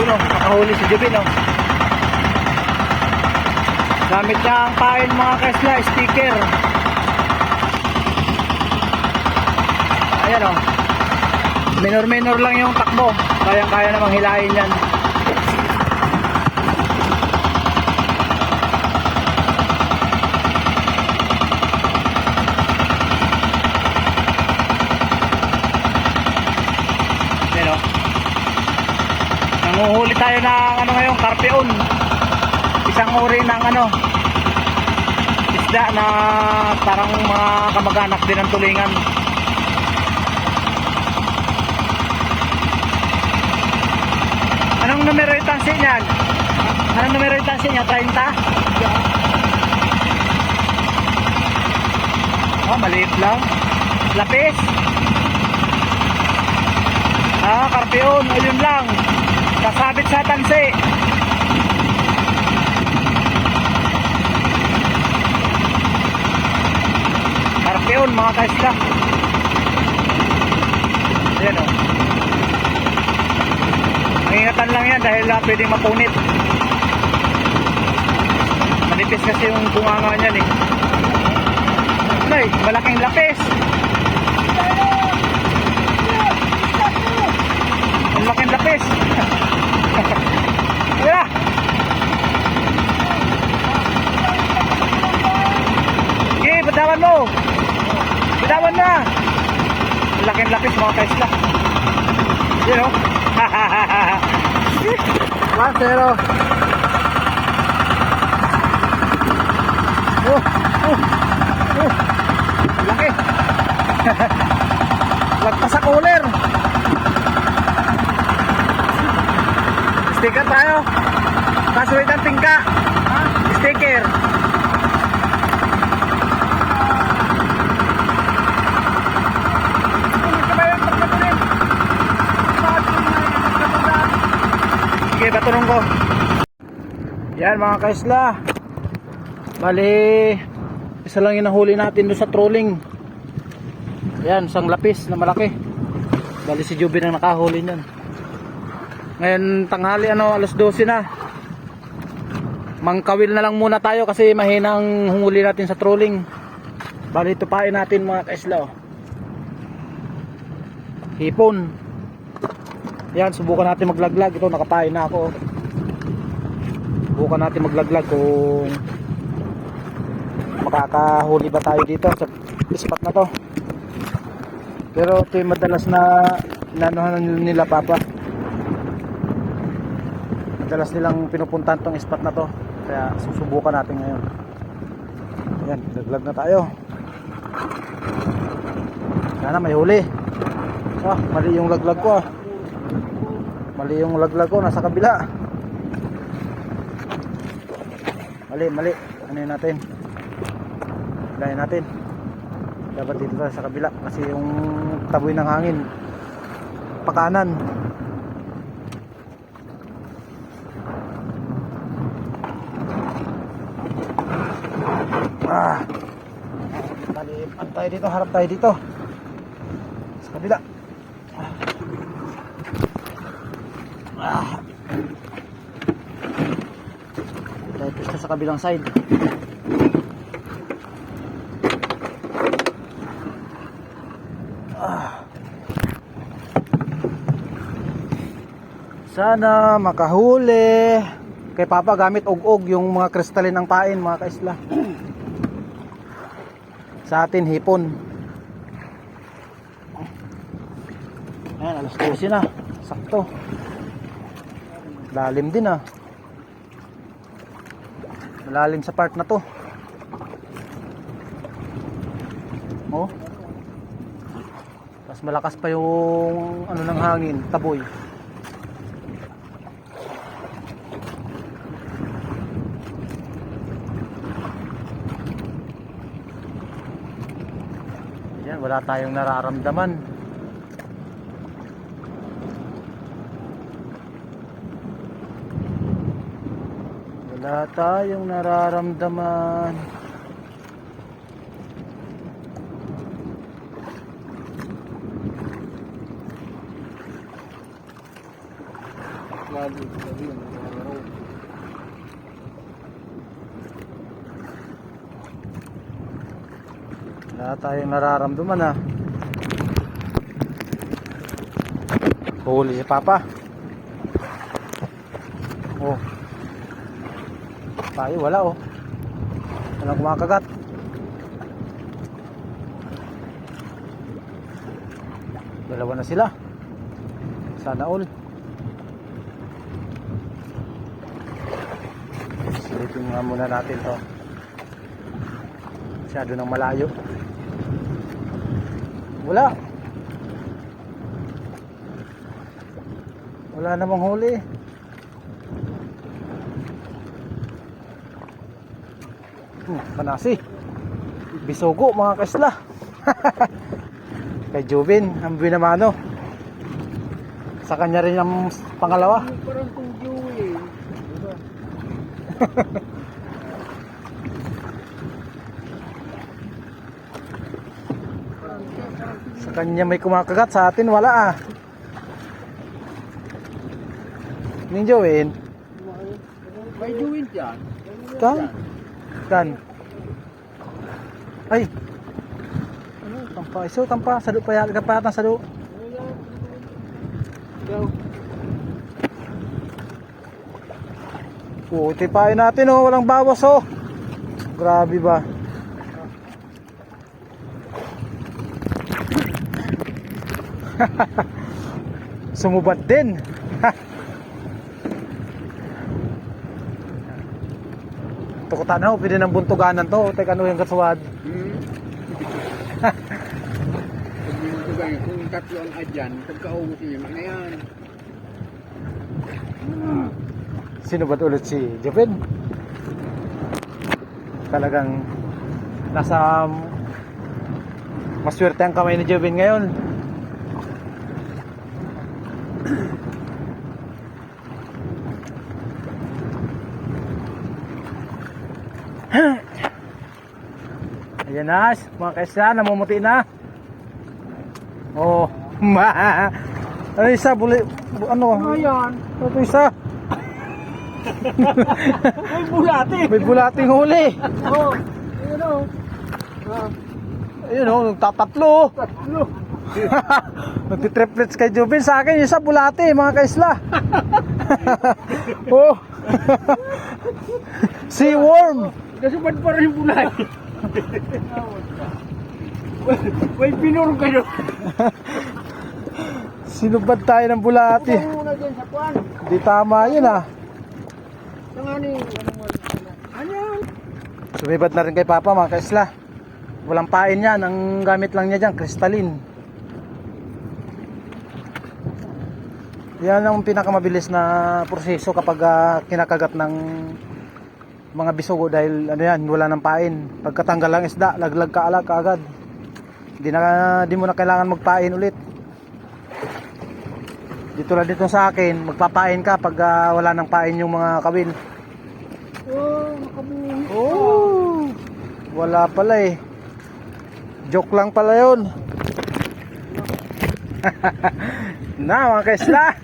Ayun o, nakahuli si Jubin o. Gamit niya ang pain mga kaisla, sticker. Ayan o. Minor lang yung takbo. Kaya namang hilahin yan. Ayan o. Nanguhuli tayo ng ano ngayon, karpeon. Isang uri ng ano, isda na parang mga kamag-anak din ng tulingan. Anong numero yung tansi niyan? Anong numero yung tansi niya? 30? Oh, maliit lang. Lapis? Ah, karpeon. Ayun lang. Kasabit sa tansi. Karpeon mga kaisla. Ayan o. Ingatan lang yan dahil pwedeng mapunit. Manipis kasi yung bunganga niyan eh. Ay, malaking lapis. Malaking lapis. Wala. Sige, bitawan mo. Bitawan na. Malaking lapis mga kaisla. Yun o. 1-0. Laki. Lagpas sa cooler. Sticker tayo. Password ang tingka. Sticker. Sige, baturong ko. Yan mga kaisla. Bali, isa lang yung nahuli natin doon sa trolling. Yan, isang lapis na malaki. Bali si Jubin ang nakahuli niyan. Ngayon tanghali ano, alas 12 na. Mangkawil na lang muna tayo kasi mahinang huli natin sa trolling. Bali tupain natin mga kaisla. Hipon. Yan, subukan natin maglaglag. Ito, nakapain na ako. Subukan natin maglaglag kung makakahuli ba tayo dito sa spot na to. Pero ito yung madalas na inanuhan nila papa. Madalas nilang pinupuntahan tong spot na to. Kaya susubukan natin ngayon. Yan, laglag na tayo. Sana may huli. Ah, mali yung laglag ko ah. Mali yung laglag ko, nasa kabila. Mali. Ano yun natin? Hilahin natin. Dapat dito tayo sa kabila kasi yung taboy ng hangin pakanan. Mali, tayo dito, harap tayo dito. Sa kabila. Tayo pista sa kabilang side. Sana makahuli. Kay Papa gamit og-og yung mga kristalin ng pain mga kaisla. Sa atin hipon. Ayan, alas 12 na. Sakto. Lalim din ah. Malalim sa part na to. Oh. Mas malakas pa yung ano ng hangin, taboy. Yan, wala tayong nararamdaman. Wala tayong nararamdaman. Wala tayong nararamdaman ah. Huli si Papa. Oh. Tayo wala oh. Walang kumakagat. Dalawa na sila. Sana all. Silipin nga muna natin to. Masyado nang malayo. Wala. Wala namang huli. Panasi. Bisogo mga kaisla. Kay Jovin, ang binamano. Sa kanya rin ang pangalawa. Parang kung Joey. Diba? Sa kanya may kumakagat, sa atin wala ah. Ning Jovin. May Joey dyan. Kan. Ay. Ano, tampa. Iso, tampa. Sado pa yan. Kapatan, sado. Puti pa natin oh. Walang bawas oh. Grabe ba. Sumubad din. Tukutan na, pwede ng buntuganan to. Teka, ano yung kasuwad? Kung tatlo ang adyan, pagkaubos niya, na yan. Sinubad ulit si Jovin. Talagang nasa maswerte ang kamay ni Jovin ngayon. Ayan na, mga kaisla, namumuti na. Oh, ano isa, ano? Ayan. Ito isa. May bulati. May bulating huli. Oo. Ayan o. Ayun oh, nagtatatlo. Tatlo. Nagtitriplets kay Jovin. Sa akin, isa bulati, mga kaisla. Oh. Seaworm. Kasubad pa rin yung bulay. May pinuro kayo. Sinubad tayo ng bulati. Ano muna dyan sa kwan? Di tama yun ah. Ano yan? Sumibad na rin kay Papa mga kaisla. Walang pain yan. Ang gamit lang niya dyan, crystalline. Yan ang pinakamabilis na proseso kapag kinakagat ng mga bisugo dahil ano yan, wala ng pain. Pagkatanggal lang isda, laglag ka kaagad. Di mo na kailangan magpain ulit. Dito lang dito sa akin, magpapain ka pag wala ng pain yung mga kawil. Oh, nakabuhi. Oh, wala pala eh. Joke lang pala yun. Na mga kaisla.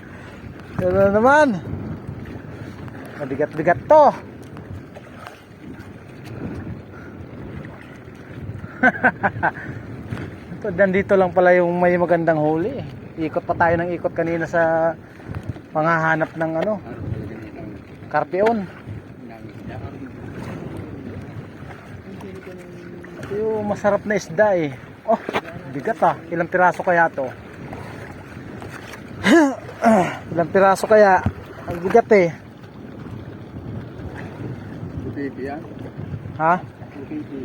Ano naman? Mabigat-bigat to. Ito, dito lang pala yung may magandang huli. Ikot pa tayo ng ikot kanina sa mga hanap ng ano, karpeon. Ito yung masarap na isda eh. Oh, bigat ah. Ilang piraso kaya to? Ilang piraso kaya? Ang bigat eh. Butiti yan? Ha? Butiti.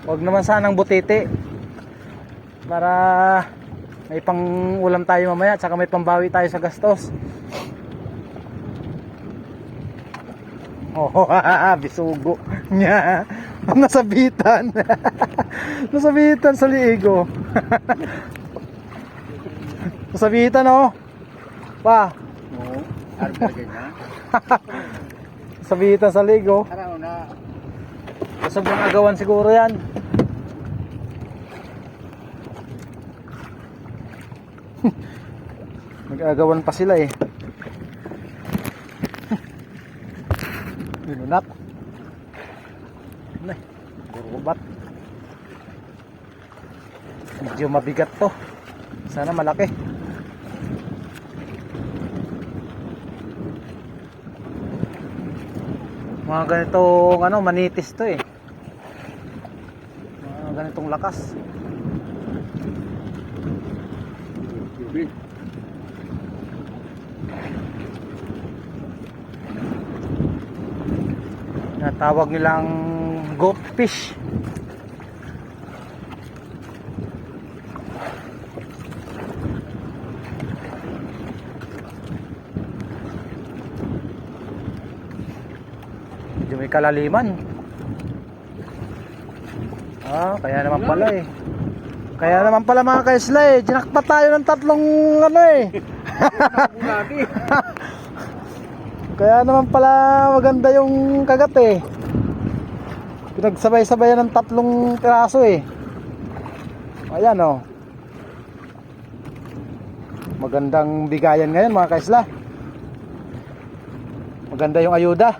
Huwag naman sanang butiti. Para may pang ulam tayo mamaya at saka may pambawi tayo sa gastos. Oh, bisugo niya. Nasabitan. Nasabitan sa liigo. Nasabitan oh. Pa. Oo. Ano talaga niya? Nasabitan sa liigo. Araw na. Sobrang agawan siguro yan. Nag-agawan pa sila eh. Binunat. Nay, burubat. Medyo mabigat to. Sana malaki. Mga ganitong ano, manitis to eh. Mga ganitong lakas. Tubig. Natawag nilang goat fish. Medyo may kalaliman. Kaya naman pala eh. Kaya naman pala mga kaisla eh. Jinakpa tayo ng tatlong ano eh. Lagi. Kaya naman pala maganda yung kagat eh. Pinagsabay-sabayan ng tatlong piraso eh. Ayan oh. Magandang bigayan ngayon mga kaisla. Maganda yung ayuda.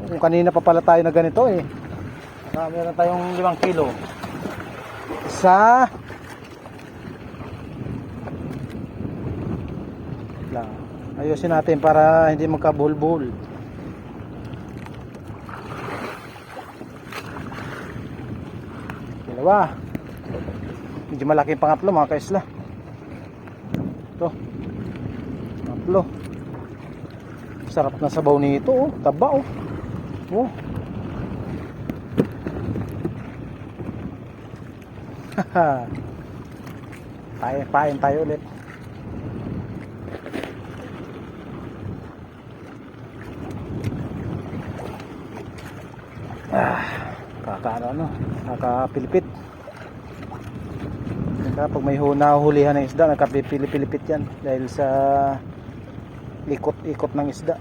Kung kanina pa pala tayo na ganito eh. Meron tayong 5 kilo. Isa. Lang. Ayusin natin para hindi magkabulbul. Dalawa. Medyo malaki yung pangatlo mga kaisla. Ito. Pangatlo. Sarap na sabaw nito oh. Taba oh. Oh. Pain tayo ulit. Nakapilipit. Pag may nahuhulihan ng isda, nakapilipit yan dahil sa ikot-ikot ng isda.